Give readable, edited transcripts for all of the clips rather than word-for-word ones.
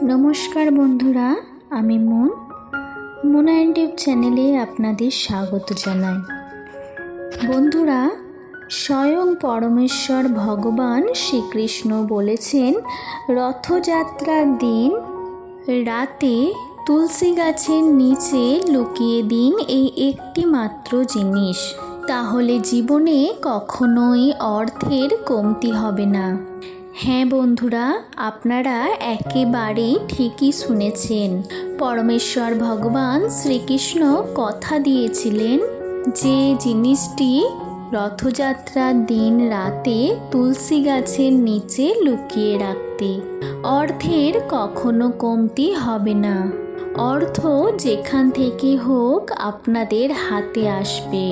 নমস্কার বন্ধুরা, আমি মুনা ইউটিউব চ্যানেলে আপনাদের স্বাগত জানাই। বন্ধুরা, স্বয়ং পরমেশ্বর ভগবান শ্রীকৃষ্ণ বলেছেন, রথযাত্রার দিন রাতে তুলসী গাছের নিচে লুকিয়ে দিন এই একটি মাত্র জিনিস, তাহলে জীবনে কখনোই অর্থের কমতি হবে না। হ্যাঁ বন্ধুরা, আপনারা একেবারেই ঠিকই শুনেছেন। পরমেশ্বর ভগবান শ্রীকৃষ্ণ কথা দিয়েছিলেন যে জিনিসটি রথযাত্রার দিন রাতে তুলসী গাছের নিচে লুকিয়ে রাখতে। অর্থের কখনো কমতি হবে না। অর্থ যেখান থেকে হোক আপনাদের হাতে আসবে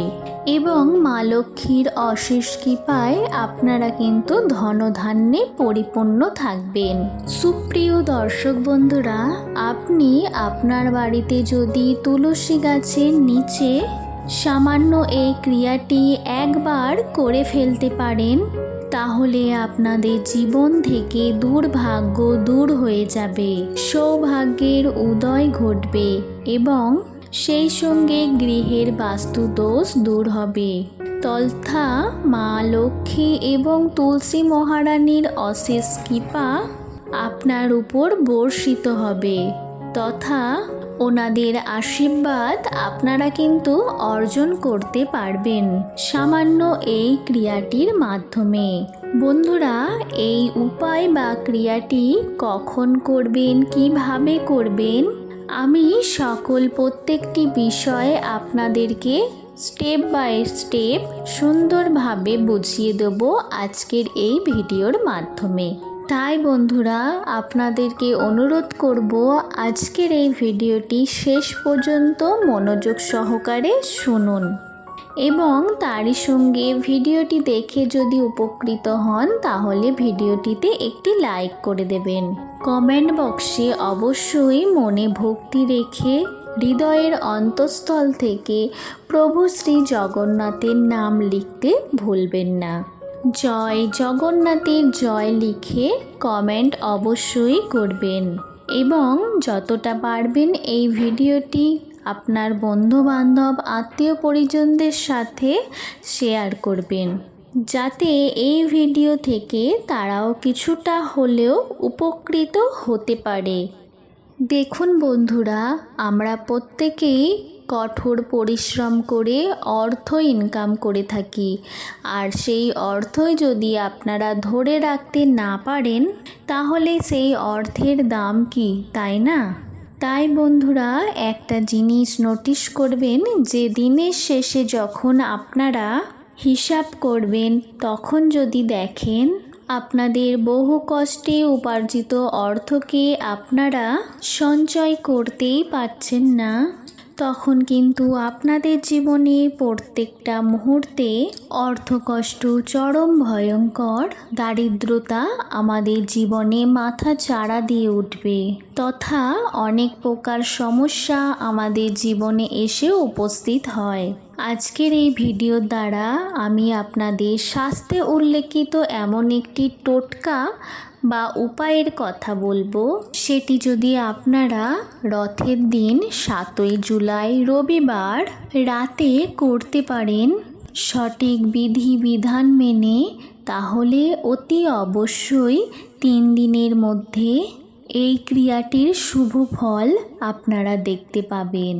এবং মা লক্ষ্মীর অশেষ কৃপায় আপনারা কিন্তু ধনধান্যে পরিপূর্ণ থাকবেন। সুপ্রিয় দর্শক বন্ধুরা, আপনি আপনার বাড়িতে যদি তুলসী গাছের নিচে সামান্য এই ক্রিয়াটি একবার করে ফেলতে পারেন, তাহলে আপনাদের জীবন থেকে দুর্ভাগ্য দূর হয়ে যাবে, সৌভাগ্যের উদয় ঘটবে এবং সেই সঙ্গে গৃহের বাস্তুদোষ দূর হবে। তথা মা লক্ষ্মী এবং তুলসী মহারানীর অশেষ কৃপা আপনার উপর বর্ষিত হবে তথা ওনাদের আশীর্বাদ আপনারা কিন্তু অর্জন করতে পারবেন সামান্য এই ক্রিয়াটির মাধ্যমে। বন্ধুরা, এই উপায় বা ক্রিয়াটি কখন করবেন, কিভাবে করবেন, আমি প্রত্যেকটি বিষয়ে আপনাদেরকে স্টেপ বাই স্টেপ সুন্দরভাবে বুঝিয়ে দেব আজকের এই ভিডিওর মাধ্যমে। তাই বন্ধুরা, আপনাদেরকে অনুরোধ করব আজকের এই ভিডিওটি শেষ পর্যন্ত মনোযোগ সহকারে শুনুন এবং তারই সঙ্গে ভিডিওটি দেখে যদি উপকৃত হন তাহলে ভিডিওটিতে একটি লাইক করে দেবেন। কমেন্ট বক্সে অবশ্যই মনে ভক্তি রেখে হৃদয়ের অন্তঃস্থল থেকে প্রভু শ্রী জগন্নাথের নাম লিখতে ভুলবেন না। জয় জগন্নাথের জয় লিখে কমেন্ট অবশ্যই করবেন এবং যতটা পারবেন এই ভিডিওটি আপনার বন্ধুবান্ধব আত্মীয় পরিজনদের সাথে শেয়ার করবেন, যাতে এই ভিডিও থেকে তারাও কিছুটা হলেও উপকৃত হতে পারে। দেখুন বন্ধুরা, আমরা প্রত্যেকেই কঠোর পরিশ্রম করে অর্থ ইনকাম করে থাকি, আর সেই অর্থই যদি আপনারা ধরে রাখতে না পারেন তাহলে সেই অর্থের দাম কি, তাই না? তাই বন্ধুরা, একটা জিনিস নোটিশ করবেন যে দিনের শেষে যখন আপনারা হিসাব করবেন তখন যদি দেখেন আপনাদের বহু কষ্টে উপার্জিত অর্থকে আপনারা সঞ্চয় করতেই পারছেন না, তখন কিন্তু আপনাদের জীবনে প্রত্যেকটা মুহূর্তে অর্থকষ্ট, চরম ভয়ঙ্কর দারিদ্রতা আমাদের জীবনে মাথা চাড়া দিয়ে উঠবে তথা অনেক প্রকার সমস্যা আমাদের জীবনে এসে উপস্থিত হয়। আজকের এই ভিডিওর দ্বারা আমি আপনাদের শাস্ত্রে উল্লেখিত এমন একটি টোটকা বা উপায়ের কথা বলবো, সেটি যদি আপনারা রথের দিন 7ই জুলাই রবিবার রাতে করতে পারেন সঠিক বিধিবিধান মেনে, তাহলে অতি অবশ্যই 3 দিনের মধ্যে এই ক্রিয়াটির শুভ ফল আপনারা দেখতে পাবেন।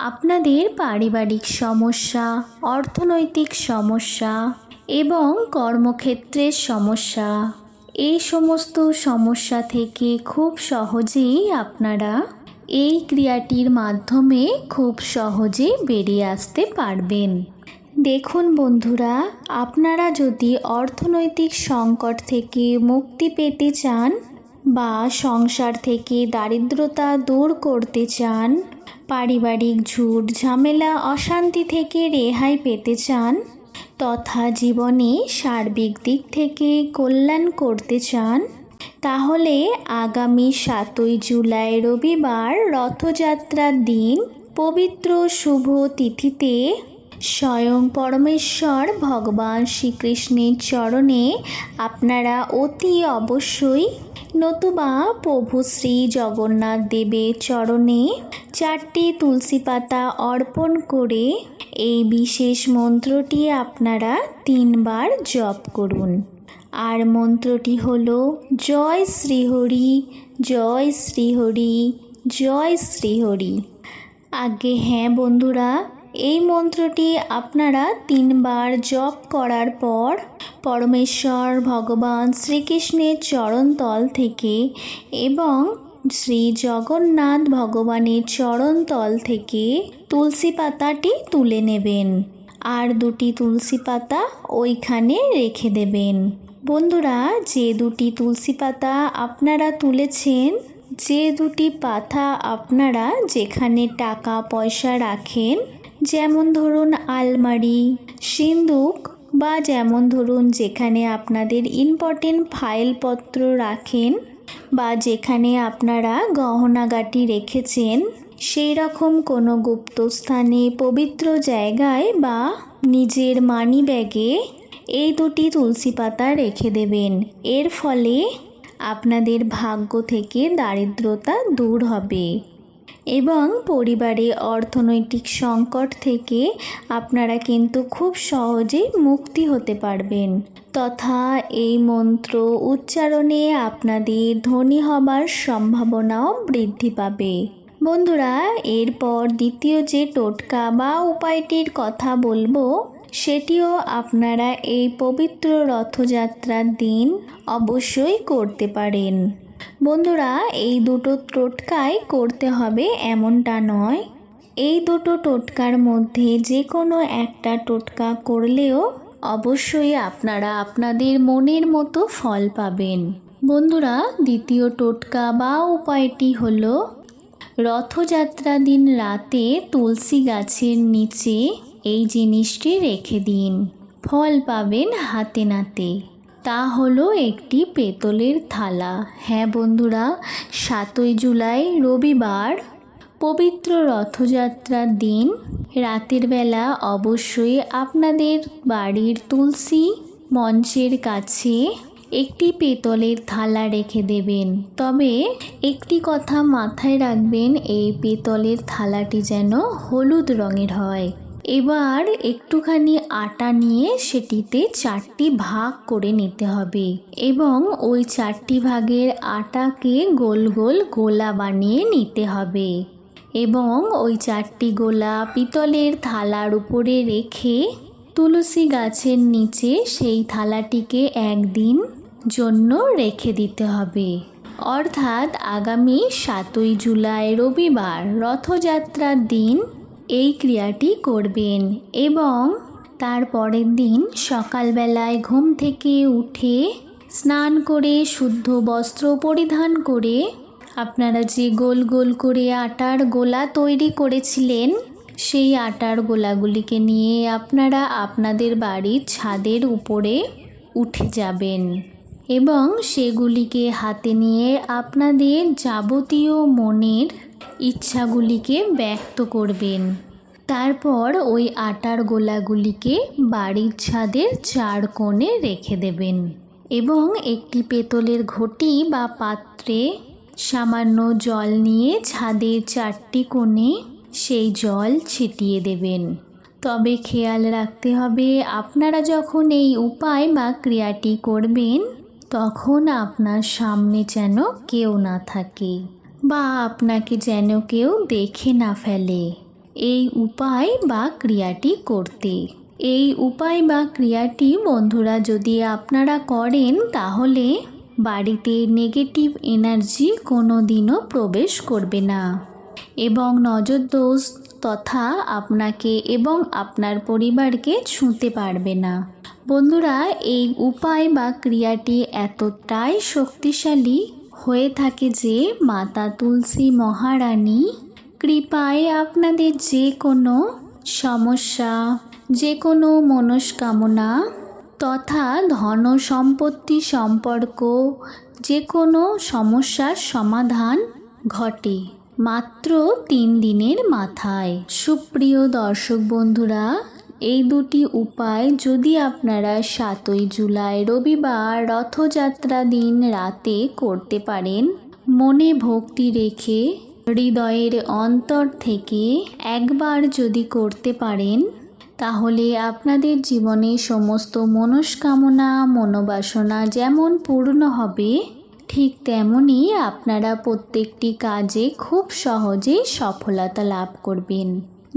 আপনাদের পারিবারিক সমস্যা, অর্থনৈতিক সমস্যা এবং কর্মক্ষেত্রের সমস্যা, এই সমস্ত সমস্যা থেকে খুব সহজেই আপনারা এই ক্রিয়াটির মাধ্যমে খুব সহজে বেরিয়ে আসতে পারবেন। দেখুন বন্ধুরা, আপনারা যদি অর্থনৈতিক সংকট থেকে মুক্তি পেতে চান বা সংসার থেকে দারিদ্রতা দূর করতে চান, পারিবারিক ঝুট ঝামেলা অশান্তি থেকে রেহাই পেতে চান তথা জীবনে সার্বিক দিক থেকে কল্যাণ করতে চান, তাহলে আগামী 7ই জুলাই রবিবার রথযাত্রার দিন পবিত্র শুভ তিথিতে স্বয়ং পরমেশ্বর ভগবান শ্রীকৃষ্ণের চরণে আপনারা অতি অবশ্যই, নতুবা প্রভু শ্রী জগন্নাথ দেবের চরণে 4টি তুলসী পাতা অর্পণ করে এই বিশেষ মন্ত্রটি আপনারা 3 বার জপ করুন। আর মন্ত্রটি হলো জয় শ্রীহরি, জয় শ্রীহরি, জয় শ্রীহরি। আগে হ্যাঁ বন্ধুরা, এই মন্ত্রটি আপনারা 3 বার জপ করার পর পরমেশ্বর ভগবান শ্রীকৃষ্ণের চরণতল থেকে এবং শ্রী জগন্নাথ ভগবানের চরণতল থেকে তুলসী পাতাটি তুলে নেবেন আর 2টি তুলসী পাতা ওইখানে রেখে দেবেন। বন্ধুরা, যে 2টি তুলসী পাতা আপনারা তুলেছেন, যে 2টি পাতা আপনারা যেখানে টাকা পয়সা রাখেন, যেমন ধরুন আলমারি, সিন্দুক, বা যেমন ধরুন যেখানে আপনাদের ইম্পর্টেন্ট ফাইলপত্র রাখেন, বা যেখানে আপনারা গহনাগাটি রেখেছেন, সেই রকম কোনো গুপ্ত স্থানে, পবিত্র জায়গায় বা নিজের মানি ব্যাগে এই 2টি তুলসী পাতা রেখে দেবেন। এর ফলে আপনাদের ভাগ্য থেকে দারিদ্রতা দূর হবে এবং পরিবারে অর্থনৈতিক সংকট থেকে আপনারা কিন্তু খুব সহজেই মুক্তি হতে পারবেন, তথা এই মন্ত্র উচ্চারণে আপনাদের ধনী হবার সম্ভাবনাও বৃদ্ধি পাবে। বন্ধুরা, এরপর দ্বিতীয় যে টোটকা বা উপায়টির কথা বলবো, সেটিও আপনারা এই পবিত্র রথযাত্রার দিন অবশ্যই করতে পারেন। বন্ধুরা, এই 2টো টোটকাই করতে হবে এমনটা নয়, এই 2টো টোটকার মধ্যে যে কোনো একটা টোটকা করলেও অবশ্যই আপনারা আপনাদের মনের মতো ফল পাবেন। বন্ধুরা, দ্বিতীয় টোটকা বা উপায়টি হলো রথযাত্রা দিন রাতে তুলসী গাছের নিচে এই জিনিসটি রেখে দিন, ফল পাবেন হাতে নাতে। তা হলো একটি পেতলের থালা। হ্যাঁ বন্ধুরা, 7ই জুলাই রবিবার পবিত্র রথযাত্রার দিন রাতের বেলা অবশ্যই আপনাদের বাড়ির তুলসী মঞ্চের কাছে একটি পেতলের থালা রেখে দেবেন। তবে একটি কথা মাথায় রাখবেন, এই পেতলের থালাটি যেন হলুদ রঙের হয়। এবার একটুখানি আটা নিয়ে সেটিতে 4টি ভাগ করে নিতে হবে এবং ওই 4টি ভাগের আটাকে গোল গোল গোলা বানিয়ে নিতে হবে এবং ওই 4টি গোলা পিতলের থালার উপরে রেখে তুলসী গাছের নিচে সেই থালাটিকে 1 দিন জন্য রেখে দিতে হবে। অর্থাৎ আগামী 7ই জুলাই রবিবার রথযাত্রার দিন এই ক্রিয়াটি করবেন এবং তার পরের দিন সকালবেলায় ঘুম থেকে উঠে স্নান করে শুদ্ধ বস্ত্র পরিধান করে আপনারা যে গোল গোল করে আটার গোলা তৈরি করেছিলেন, সেই আটার গোলাগুলিকে নিয়ে আপনারা আপনাদের বাড়ির ছাদের উপরে উঠে যাবেন এবং সেগুলিকে হাতে নিয়ে আপনাদের যাবতীয় মনের ইচ্ছাগুলিকে ব্যক্ত করবেন। তারপর ওই আটার গোলাগুলিকে বাড়ির ছাদের 4 কোণে রেখে দেবেন এবং একটি পেতলের ঘটি বা পাত্রে সামান্য জল নিয়ে ছাদের 4টি কোণে সেই জল ছিটিয়ে দেবেন। তবে খেয়াল রাখতে হবে, আপনারা যখন এই উপায় বা ক্রিয়াটি করবেন তখন আপনার সামনে যেন কেউ না থাকে বা আপনাকে যেন কেউ দেখে না ফেলে এই উপায় বা ক্রিয়াটি করতে। এই উপায় বা ক্রিয়াটি বন্ধুরা যদি আপনারা করেন তাহলে বাড়িতে নেগেটিভ এনার্জি কোনো দিনও প্রবেশ করবে না এবং নজরদোষ তথা আপনাকে এবং আপনার পরিবারকে ছুঁতে পারবে না। বন্ধুরা, এই উপায় বা ক্রিয়াটি এতটাই শক্তিশালী হয়ে থাকে যে মাতা তুলসী মহারানী কৃপায় আপনাদের যে কোনো সমস্যা, যে কোনো মনস্কামনা তথা ধন সম্পত্তি সম্পর্ক যে কোনো সমস্যার সমাধান ঘটে মাত্র 3 দিনের মাথায়। সুপ্রিয় দর্শক বন্ধুরা, এই দুটি উপায় যদি আপনারা 7ই জুলাই রবিবার রথযাত্রা দিন রাতে করতে পারেন, মনে ভক্তি রেখে হৃদয়ের অন্তর থেকে একবার যদি করতে পারেন, তাহলে আপনাদের জীবনে সমস্ত মনস্কামনা মনোবাসনা যেমন পূর্ণ হবে, ঠিক তেমনই আপনারা প্রত্যেকটি কাজে খুব সহজেই সফলতা লাভ করবেন।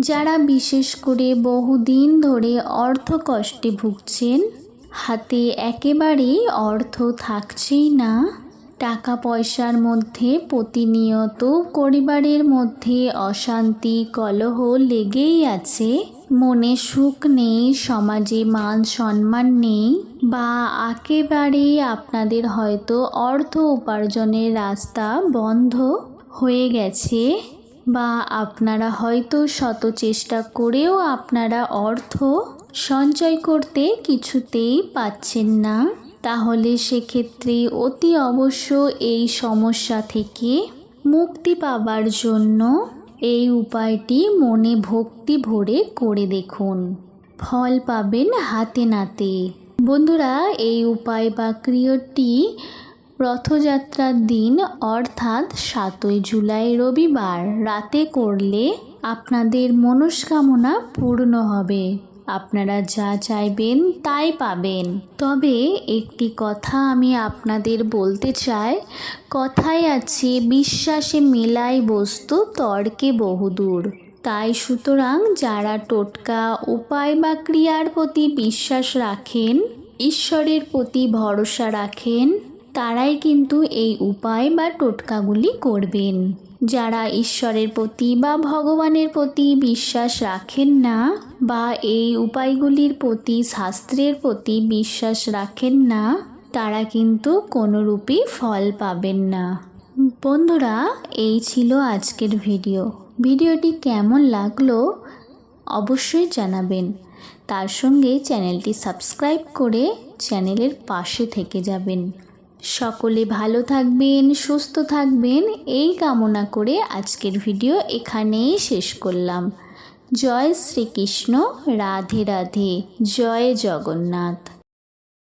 যারা বিশেষ করে বহুদিন ধরে অর্থ কষ্টে ভুগছেন, হাতে একেবারেই অর্থ থাকছেই না, টাকা পয়সার মধ্যে প্রতিনিয়ত পরিবারের মধ্যে অশান্তি কলহ লেগেই আছে, মনে সুখ নেই, সমাজে মান সম্মান নেই, বা একেবারেই আপনাদের হয়তো অর্থ উপার্জনের রাস্তা বন্ধ হয়ে গেছে, বা আপনারা হয়তো শত চেষ্টা করেও আপনারা অর্থ সঞ্চয় করতে কিছুতেই পাচ্ছেন না, তাহলে সেক্ষেত্রে অতি অবশ্য এই সমস্যা থেকে মুক্তি পাবার জন্য এই উপায়টি মনে ভক্তি ভরে করে দেখুন, ফল পাবেন হাতে নাতে। বন্ধুরা, এই উপায় বা ক্রিয়াটি রথযাত্রার দিন অর্থাৎ 7ই জুলাই রবিবার রাতে করলে আপনাদের মনস্কামনা পূর্ণ হবে, আপনারা যা চাইবেন তাই পাবেন। তবে একটি কথা আমি আপনাদের বলতে চাই, কথায় আছে বিশ্বাসে মেলায় বস্তু তর্কে বহুদূর। তাই সুতরাং যারা টোটকা উপায় বা ক্রিয়ার প্রতি বিশ্বাস রাখেন, ঈশ্বরের প্রতি ভরসা রাখেন, তারাই কিন্তু এই উপায় বা টোটকাগুলি করবেন। যারা ঈশ্বরের প্রতি বা ভগবানের প্রতি বিশ্বাস রাখেন না, বা এই উপায়গুলির প্রতি শাস্ত্রের প্রতি বিশ্বাস রাখেন না, তারা কিন্তু কোনোরূপই ফল পাবেন না। বন্ধুরা, এই ছিল আজকের ভিডিওটি কেমন লাগলো অবশ্যই জানাবেন। তার সঙ্গে চ্যানেলটি সাবস্ক্রাইব করে চ্যানেলের পাশে থেকে যাবেন। সকলে ভালো থাকবেন, সুস্থ থাকবেন, এই কামনা করে আজকের ভিডিও এখানেই শেষ করলাম। জয় শ্রীকৃষ্ণ, রাধে রাধে, জয় জগন্নাথ।